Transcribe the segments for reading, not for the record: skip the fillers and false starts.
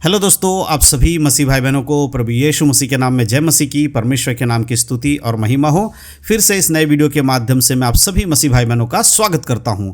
Hello दोस्तों, आप सभी मसीह भाई बहनों को प्रभु यीशु मसीह के नाम में जय मसीह की, परमेश्वर के नाम की स्तुति और महिमा हो। फिर से इस नए वीडियो के माध्यम से मैं आप सभी मसीह भाई बहनों का स्वागत करता हूं।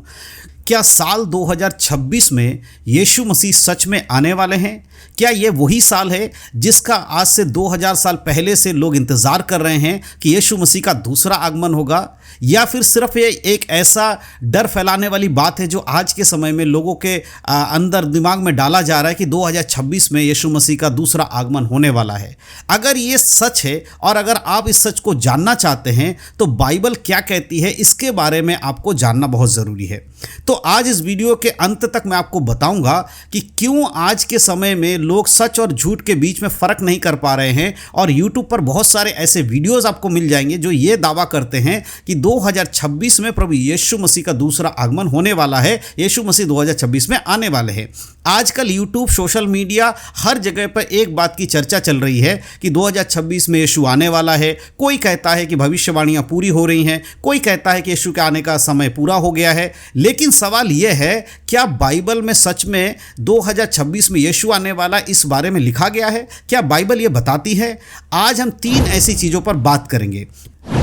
क्या साल 2026 में यीशु मसीह सच में आने वाले हैं? क्या ये वही साल है जिसका आज से 2000 साल पहले से लोग इंतज़ार कर रहे हैं कि यीशु मसीह का दूसरा आगमन होगा? या फिर सिर्फ ये एक ऐसा डर फैलाने वाली बात है जो आज के समय में लोगों के अंदर दिमाग में डाला जा रहा है कि 2026 में यीशु मसीह का दूसरा आगमन होने वाला है? अगर ये सच है और अगर आप इस सच को जानना चाहते हैं तो बाइबल क्या कहती है, इसके बारे में आपको जानना बहुत ज़रूरी है। तो आज इस वीडियो के अंत तक मैं आपको बताऊंगा कि क्यों आज के समय में लोग सच और झूठ के बीच में फ़र्क नहीं कर पा रहे हैं। और YouTube पर बहुत सारे ऐसे वीडियोस आपको मिल जाएंगे जो ये दावा करते हैं कि 2026 में प्रभु यीशु मसीह का दूसरा आगमन होने वाला है, यीशु मसीह 2026 में आने वाले हैं। आजकल YouTube, सोशल मीडिया, हर जगह पर एक बात की चर्चा चल रही है कि 2026 में यीशु आने वाला है। कोई कहता है कि भविष्यवाणियाँ पूरी हो रही हैं, कोई कहता है कि यीशु के आने का समय पूरा हो गया है। लेकिन सवाल यह है, क्या बाइबल में सच में 2026 में यीशु आने वाला इस बारे में लिखा गया है? क्या बाइबल ये बताती है? आज हम 3 ऐसी चीज़ों पर बात करेंगे।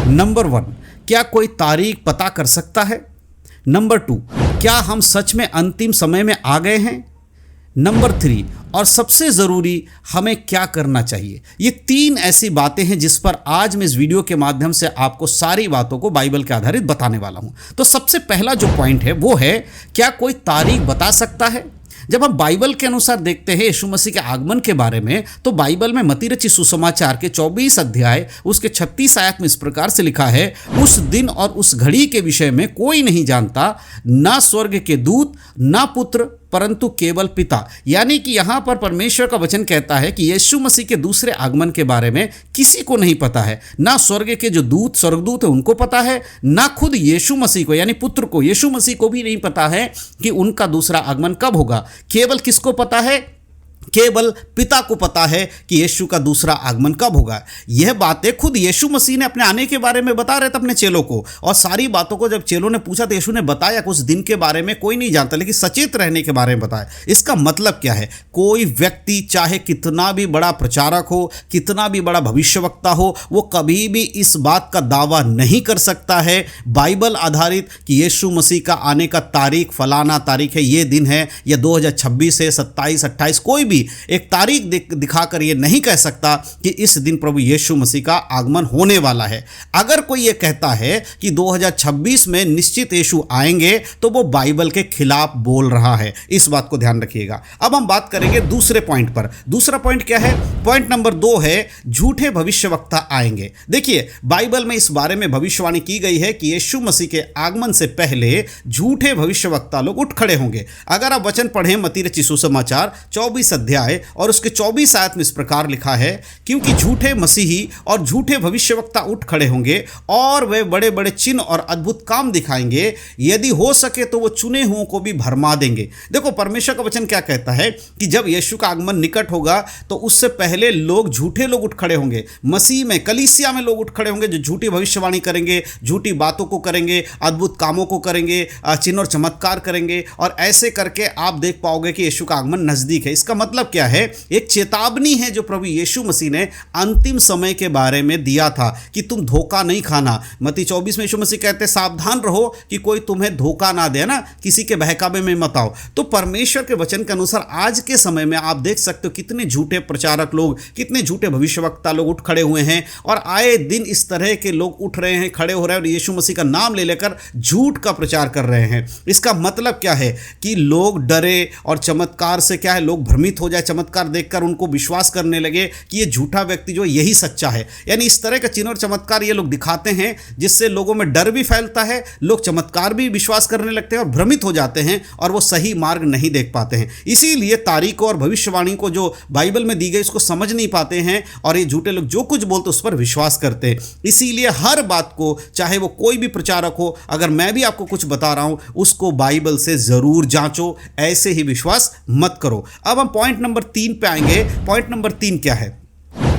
नंबर 1, क्या कोई तारीख पता कर सकता है? नंबर 2, क्या हम सच में अंतिम समय में आ गए हैं? नंबर 3, और सबसे ज़रूरी, हमें क्या करना चाहिए? ये 3 ऐसी बातें हैं जिस पर आज मैं इस वीडियो के माध्यम से आपको सारी बातों को बाइबल के आधारित बताने वाला हूं। तो सबसे पहला जो पॉइंट है वो है, क्या कोई तारीख बता सकता है? जब हम बाइबल के अनुसार देखते हैं यीशु मसीह के आगमन के बारे में, तो बाइबल में मत्ती रचित सुसमाचार के 24 अध्याय उसके 36 आयत में इस प्रकार से लिखा है, उस दिन और उस घड़ी के विषय में कोई नहीं जानता, ना स्वर्ग के दूत, ना पुत्र, परंतु केवल पिता। यानी कि यहाँ पर परमेश्वर का वचन कहता है कि यीशु मसीह के दूसरे आगमन के बारे में किसी को नहीं पता है। ना स्वर्ग के जो स्वर्गदूत है उनको पता है, ना खुद यीशु मसीह को यानी पुत्र को, यीशु मसीह को भी नहीं पता है कि उनका दूसरा आगमन कब होगा। केवल किसको पता है? केवल पिता को पता है कि यीशु का दूसरा आगमन कब होगा। यह बातें खुद यीशु मसीह ने अपने आने के बारे में बता रहे थे अपने चेलों को। और सारी बातों को जब चेलों ने पूछा तो यीशु ने बताया कि उस दिन के बारे में कोई नहीं जानता, लेकिन सचेत रहने के बारे में बताया। इसका मतलब क्या है? कोई व्यक्ति चाहे कितना भी बड़ा प्रचारक हो, कितना भी बड़ा भविष्यवक्ता हो, वो कभी भी इस बात का दावा नहीं कर सकता है बाइबल आधारित कि यीशु मसीह का आने का तारीख फलाना तारीख है, ये दिन है, या 2026 है, 27, 28, कोई भी एक तारीख दिखाकर यह नहीं कह सकता कि इस दिन प्रभु यीशु मसीह का आगमन होने वाला है। अगर कोई यह कहता है कि 2026 में निश्चित यीशु आएंगे तो वो बाइबल के खिलाफ बोल रहा है। इस बात को ध्यान रखिएगा। अब हम बात करेंगे दूसरे पॉइंट पर। दूसरा पॉइंट क्या है? पॉइंट नंबर 2 है, झूठे भविष्यवक्ता आएंगे। देखिए, बाइबल में इस बारे में भविष्यवाणी की गई है कि यीशु मसीह के आगमन से पहले झूठे भविष्यवक्ता लोग उठ खड़े होंगे। अगर आप वचन पढ़ें मत्ती रचित सुसमाचार 24 अध्याय और उसके 24 आयत में इस प्रकार लिखा है, क्योंकि झूठे मसीही और झूठे भविष्यवक्ता उठ खड़े होंगे और वे बड़े बड़े चिन्ह और अद्भुत काम दिखाएंगे, यदि हो सके तो वो चुने हुओं को भी भरमा देंगे। देखो, परमेश्वर का वचन क्या कहता है कि जब यीशु का आगमन निकट होगा तो उससे पहले लोग, झूठे लोग उठ खड़े होंगे। मसीह में, कलीसिया में लोग उठ खड़े होंगे जो झूठी भविष्यवाणी करेंगे, झूठी बातों को करेंगे, अद्भुत कामों को करेंगे, चिन्ह और चमत्कार करेंगे, और ऐसे करके आप देख पाओगे कि यीशु का आगमन नजदीक है। इसका मतलब क्या है? एक चेतावनी है जो प्रभु यीशु मसीह ने अंतिम समय के बारे में दिया था कि तुम धोखा नहीं खाना। मत्ती 24 में यीशु मसीह कहते हैं, सावधान रहो कि कोई तुम्हें धोखा ना दे, ना किसी के बहकावे में मत आओ। तो परमेश्वर के वचन के अनुसार आज के समय में आप देख सकते हो कितने झूठे प्रचारक लोग, कितने झूठे भविष्यवक्ता लोग उठ खड़े हुए हैं, और आए दिन इस तरह के लोग उठ रहे हैं, खड़े हो रहे हैं और यीशु मसीह का नाम ले लेकर झूठ का प्रचार कर रहे हैं। इसका मतलब क्या है? कि लोग डरे और चमत्कार से क्या है, लोग भ्रमित हो जाए, चमत्कार देखकर उनको विश्वास करने लगे कि ये झूठा व्यक्ति जो यही सच्चा है। यानी इस तरह का चिन्ह और चमत्कार ये लोग दिखाते हैं जिससे लोगों में डर भी फैलता है, लोग चमत्कार भी विश्वास करने लगते हैं और भ्रमित हो जाते हैं और वो सही मार्ग नहीं देख पाते हैं। इसीलिए तारीखों और भविष्यवाणी को जो बाइबल में दी गई इसको समझ नहीं पाते हैं और ये झूठे लोग जो कुछ बोलते उस पर विश्वास करते हैं। इसीलिए हर बात को, चाहे वो कोई भी प्रचारक हो, अगर मैं भी आपको कुछ बता रहा हूं उसको बाइबल से जरूर जांचो, ऐसे ही विश्वास मत करो। अब हम पॉइंट नंबर 3 पे आएंगे। पॉइंट नंबर 3 क्या है?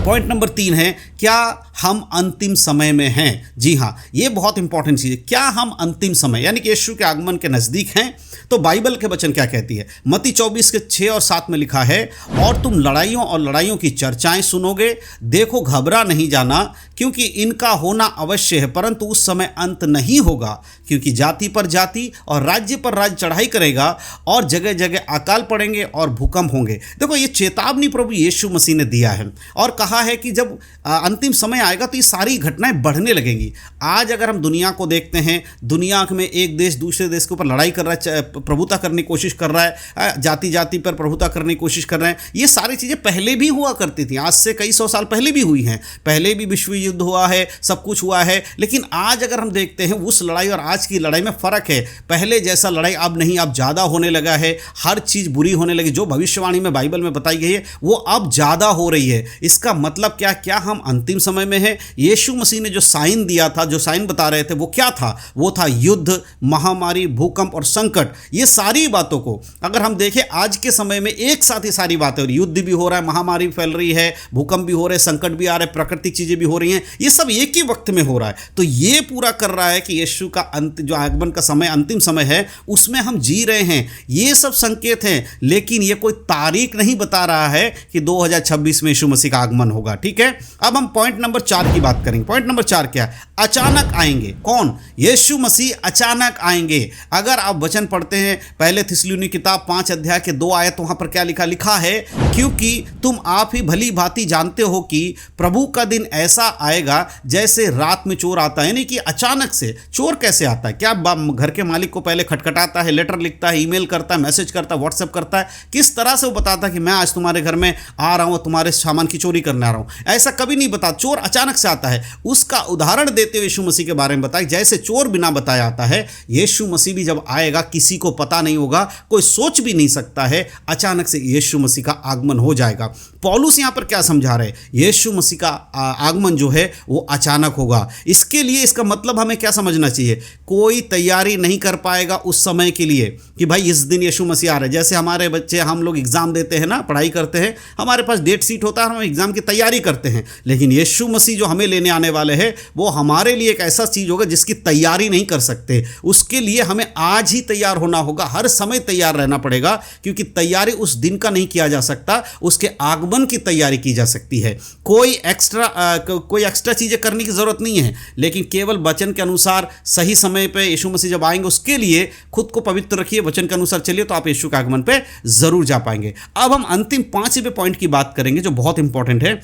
पॉइंट नंबर 3 है, क्या हम अंतिम समय में हैं? जी हाँ, ये बहुत इंपॉर्टेंट चीज़ है। क्या हम अंतिम समय यानी कि यीशु के आगमन के नज़दीक हैं? तो बाइबल के वचन क्या कहती है? मत्ती 24 के 6 और 7 में लिखा है, और तुम लड़ाइयों और लड़ाइयों की चर्चाएं सुनोगे, देखो घबरा नहीं जाना, क्योंकि इनका होना अवश्य है, परंतु उस समय अंत नहीं होगा। क्योंकि जाति पर जाति और राज्य पर राज्य चढ़ाई करेगा, और जगह जगह अकाल पड़ेंगे और भूकंप होंगे। देखो, ये चेतावनी प्रभु यीशु मसीह ने दिया है और कहा है कि जब अंतिम समय आएगा तो ये सारी घटनाएं बढ़ने लगेंगी। आज अगर हम दुनिया को देखते हैं, दुनिया में एक देश दूसरे देश के ऊपर लड़ाई कर रहा है, प्रभुता करने की कोशिश कर रहा है, जाति जाति पर प्रभुता करने की कोशिश कर रहे हैं। ये सारी चीज़ें पहले भी हुआ करती थी, आज से कई सौ साल पहले भी हुई हैं। पहले भी विश्व युद्ध हुआ है, सब कुछ हुआ है, लेकिन आज अगर हम देखते हैं उस लड़ाई और आज की लड़ाई में फ़र्क है। पहले जैसा लड़ाई अब नहीं, अब ज़्यादा होने लगा है, हर चीज़ बुरी होने लगी। जो भविष्यवाणी में बाइबल में बताई गई है वो अब ज़्यादा हो रही है। इसका मतलब क्या हम अंतिम समय में हैं? यीशु मसीह ने जो साइन दिया था, जो साइन बता रहे थे, वो क्या था? वो था युद्ध, महामारी, भूकंप और संकट। ये सारी बातों को अगर हम देखें आज के समय में एक साथ ही सारी बातें हो रही, युद्ध भी हो रहा है, महामारी फैल रही है, भूकंप भी हो रहे हैं, संकट भी आ रहे हैं, प्राकृतिक चीज़ें भी हो रही हैं, ये सब एक ही वक्त में हो रहा है। तो ये पूरा कर रहा है कि यीशु का अंत, जो आगमन का समय अंतिम समय है, उसमें हम जी रहे हैं। ये सब संकेत हैं, लेकिन ये कोई तारीख नहीं बता रहा है कि 2026 में यीशु मसीह का आगमन होगा। ठीक है, अब हम पॉइंट नंबर 4 की बात करेंगे। पॉइंट नंबर 4 क्या है? अचानक आएंगे। कौन? यीशु मसीह अचानक आएंगे। अगर आप वचन पढ़ते हैं, पहले थिस्सलुनी किताब 5 अध्याय के 2 आयत, वहां पर क्या लिखा है? क्योंकि तुम आप ही भली भांति जानते हो कि प्रभु का दिन ऐसा आएगा जैसे रात में चोर आता है। यानी कि अचानक से चोर कैसे आता है? क्या घर के मालिक को पहले खटखटाता है, लेटर लिखता है, ईमेल करता है, मैसेज करता है, व्हाट्सएप करता है? किस तरह से वो बताता है कि मैं आज तुम्हारे घर में आ रहा हूं, तुम्हारे सामान की चोरी करने आ रहा हूं? ऐसा कभी नहीं बता। चोर अचानक से आता है। उसका उदाहरण देते हुए यीशु मसीह के बारे में बताया, जैसे चोर बिना बताया आता है, यीशु मसीह भी जब आएगा किसी को पता नहीं होगा, कोई सोच भी नहीं सकता है, अचानक से यीशु मसीह का आगमन हो जाएगा। पौलुस यहां पर क्या समझा रहे? यीशु मसीह का आगमन जो है वो अचानक होगा। इसके लिए इसका मतलब हमें क्या समझना चाहिए? कोई तैयारी नहीं कर पाएगा उस समय के लिए कि भाई इस दिन यीशु मसीह आ रहे हैं। जैसे हमारे बच्चे, हम लोग एग्जाम देते हैं ना, पढ़ाई करते हैं, हमारे पास डेट शीट होता है, हम एग्जाम की तैयारी करते हैं। लेकिन यीशु मसीह जो हमें लेने आने वाले हैं, वो हमारे लिए एक ऐसा चीज होगा जिसकी तैयारी नहीं कर सकते। उसके लिए हमें आज ही तैयार होना होगा, हर समय तैयार रहना पड़ेगा, क्योंकि तैयारी उस दिन का नहीं किया जा सकता, उसके आगमन की तैयारी की जा सकती है। कोई एक्स्ट्रा चीजें करने की जरूरत नहीं है, लेकिन केवल वचन के अनुसार सही समय पे यीशु मसीह जब आएंगे, उसके लिए खुद को पवित्र रखिए, वचन के अनुसार चलिए, तो आप यीशु के आगमन पे जरूर जा पाएंगे। अब हम अंतिम 5वें पॉइंट की बात करेंगे जो बहुत इंपॉर्टेंट है।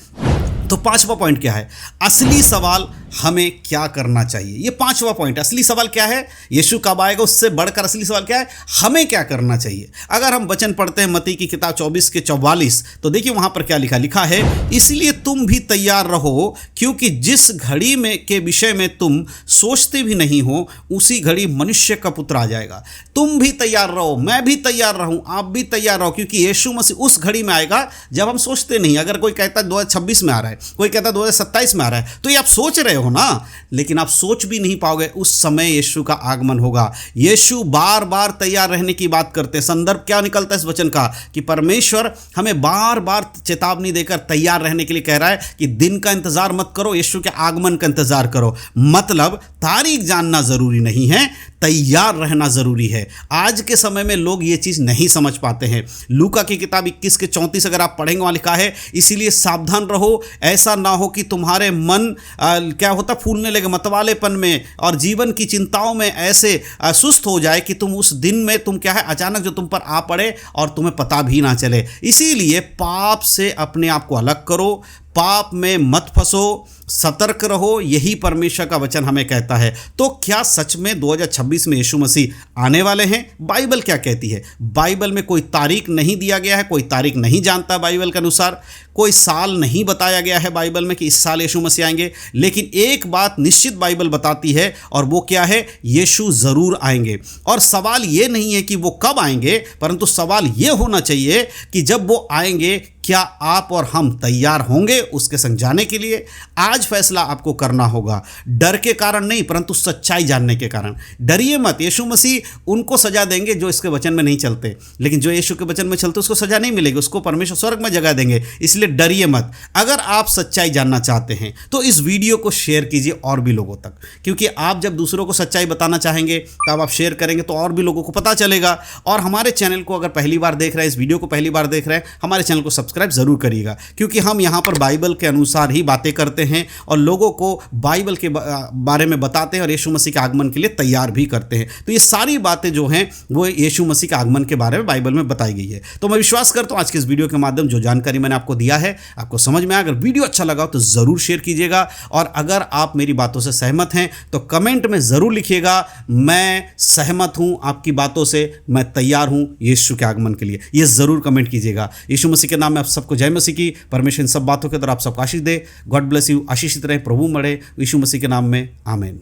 तो 5वां पॉइंट क्या है? असली सवाल हमें क्या करना चाहिए। ये 5वां पॉइंट, असली सवाल क्या है? यीशु कब आएगा, उससे बढ़कर असली सवाल क्या है? हमें क्या करना चाहिए। अगर हम वचन पढ़ते हैं मत्ती की किताब 24 के 44, तो देखिए वहां पर क्या लिखा है, इसलिए तुम भी तैयार रहो, क्योंकि जिस घड़ी में के विषय में तुम सोचते भी नहीं हो, उसी घड़ी मनुष्य का पुत्र आ जाएगा। तुम भी तैयार रहो, मैं भी तैयार रहूं, आप भी तैयार रहो, क्योंकि यीशु मसीह उस घड़ी में आएगा जब हम सोचते नहीं। अगर कोई कहता है 2026 में आ रहा है, कोई कहता है 2027 में आ रहा है, तो ये आप सोच रहे हो ना, लेकिन आप सोच भी नहीं पाओगे, उस समय यीशु का आगमन होगा। यीशु बार बार तैयार रहने की बात करते हैं। संदर्भ क्या निकलता है इस वचन का? कि परमेश्वर हमें बार बार चेतावनी देकर तैयार रहने के लिए कह रहा है कि दिन का इंतजार मत करो, यीशु के आगमन का इंतजार करो। मतलब तारीख जानना जरूरी नहीं है, तैयार रहना जरूरी है। आज के समय में लोग ये चीज नहीं समझ पाते हैं। लूका की किताब 21 के 34 अगर आप पढ़ेंगे, वहां लिखा है, इसीलिए सावधान रहो, ऐसा ना हो कि तुम्हारे मन क्या होता, फूलने लगे मतवालेपन में और जीवन की चिंताओं में ऐसे सुस्त हो जाए कि तुम उस दिन में तुम क्या है, अचानक जो तुम पर आ पड़े और तुम्हें पता भी ना चले। इसीलिए पाप से अपने आप को अलग करो, पाप में मत फंसो, सतर्क रहो, यही परमेश्वर का वचन हमें कहता है। तो क्या सच में 2026 में यीशु मसीह आने वाले हैं? बाइबल क्या कहती है? बाइबल में कोई तारीख नहीं दिया गया है, कोई तारीख नहीं जानता बाइबल के अनुसार, कोई साल नहीं बताया गया है बाइबल में कि इस साल यीशु मसीह आएंगे। लेकिन एक बात निश्चित बाइबल बताती है, और वो क्या है? यीशु जरूर आएंगे। और सवाल ये नहीं है कि वो कब आएंगे, परंतु सवाल ये होना चाहिए कि जब वो आएंगे क्या आप और हम तैयार होंगे उसके संग जाने के लिए? आज फैसला आपको करना होगा, डर के कारण नहीं परंतु सच्चाई जानने के कारण। डरिए मत, यीशु मसीह उनको सजा देंगे जो इसके वचन में नहीं चलते, लेकिन जो यीशु के वचन में चलते उसको सजा नहीं मिलेगी, उसको परमेश्वर स्वर्ग में जगह देंगे। इसलिए डरिए मत। अगर आप सच्चाई जानना चाहते हैं तो इस वीडियो को शेयर कीजिए और भी लोगों तक, क्योंकि आप जब दूसरों को सच्चाई बताना चाहेंगे तब आप शेयर करेंगे तो और भी लोगों को पता चलेगा। और हमारे चैनल को अगर पहली बार देख रहे हैं, इस वीडियो को पहली बार देख रहे हैं, हमारे चैनल को सब्सक्राइब जरूर करिएगा, क्योंकि हम यहाँ पर बाइबल के अनुसार ही बातें करते हैं और लोगों को बाइबल के बारे में बताते हैं और यीशु मसीह के आगमन के लिए तैयार भी करते हैं। तो ये सारी बातें जो हैं वो यीशु मसीह के आगमन के बारे में बाइबल में बताई गई है। तो मैं विश्वास करता हूँ आज के इस वीडियो के माध्यम जो जानकारी मैंने आपको दिया है आपको समझ में आया। अगर वीडियो अच्छा लगा तो जरूर शेयर कीजिएगा, और अगर आप मेरी बातों से सहमत हैं तो कमेंट में जरूर लिखिएगा, मैं सहमत हूं आपकी बातों से, मैं तैयार हूं यीशु के आगमन के लिए। ये जरूर कमेंट कीजिएगा। यीशु मसीह के नाम में आप सबको जय मसीह की। परमेश्वर इन सब बातों के द्वारा आप सबको आशीष दे। God bless you. आशीषित रहे, प्रभु मरे। यीशु मसीह के नाम में आमीन।